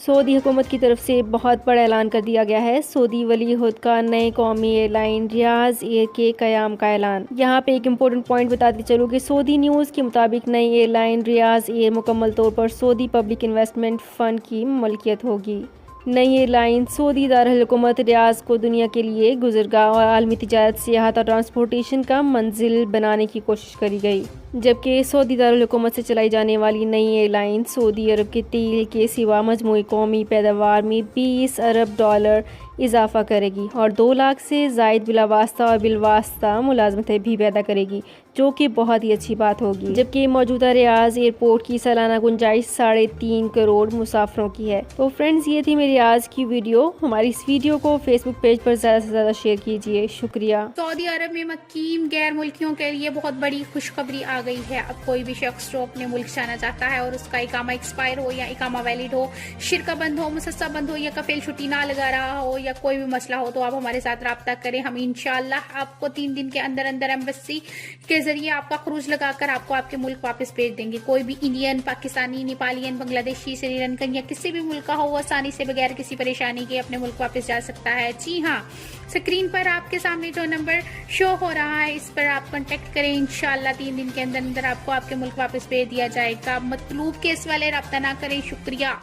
سعودی حکومت کی طرف سے بہت بڑا اعلان کر دیا گیا ہے۔ سعودی ولی عہد کا نئے قومی ایئر لائن ریاض ایئر کے قیام کا اعلان۔ یہاں پہ ایک امپورٹنٹ پوائنٹ بتاتے چلوں کہ سعودی نیوز کے مطابق نئی ایئر لائن ریاض ایئر مکمل طور پر سعودی پبلک انویسٹمنٹ فنڈ کی ملکیت ہوگی۔ نئی ایئر لائن سعودی دارالحکومت ریاض کو دنیا کے لیے گزرگاہ اور عالمی تجارت، سیاحت اور ٹرانسپورٹیشن کا منزل بنانے کی کوشش کری گئی، جبکہ سعودی دارالحکومت سے چلائی جانے والی نئی ایئر لائن سعودی عرب کے تیل کے سوا مجموعی قومی پیداوار میں $20 ارب اضافہ کرے گی اور 2 لاکھ سے زائد بلاواسطہ اور بالواسطہ ملازمتیں بھی پیدا کرے گی، جو کہ بہت ہی اچھی بات ہوگی۔ جبکہ موجودہ ریاض ایئرپورٹ کی سالانہ گنجائش 3.5 کروڑ مسافروں کی ہے۔ تو فرینڈز، یہ تھی میری آج کی ویڈیو۔ ہماری اس ویڈیو کو فیس بک پیج پر زیادہ سے زیادہ شیئر کیجیے، شکریہ۔ سعودی عرب میں مقیم غیر ملکیوں کے لیے بہت بڑی خوشخبری آ گئی ہے۔ اب کوئی بھی شخص جو اپنے ملک جانا چاہتا ہے اور اس کا اقامہ ایکسپائر ہو یا اقامہ ویلڈ ہو، شرکہ بند ہو، مسسہ بند ہو یا کفیل چھٹی نہ لگا رہا ہو یا کوئی بھی مسئلہ ہو، تو آپ ہمارے ساتھ رابطہ کریں۔ ہم انشاءاللہ آپ کو 3 دن کے اندر اندر ایمبیسی کے ذریعے آپ کا خروج لگا کر آپ کو آپ کے ملک واپس بھیج دیں گے۔ کوئی بھی انڈین، پاکستانی، نیپالین، بنگلہ دیشی، سری لنکن یا کسی بھی ملک کا ہو، وہ آسانی سے بغیر کسی پریشانی کے اپنے ملک واپس جا سکتا ہے۔ جی ہاں، اسکرین پر آپ کے سامنے جو نمبر شو ہو رہا ہے، اس پر آپ کانٹیکٹ کریں۔ انشاءاللہ 3 دن کے اندر اندر آپ کو آپ کے ملک واپس بھیج دیا جائے گا۔ مطلوب کیس والے رابطہ نہ کریں۔ شکریہ۔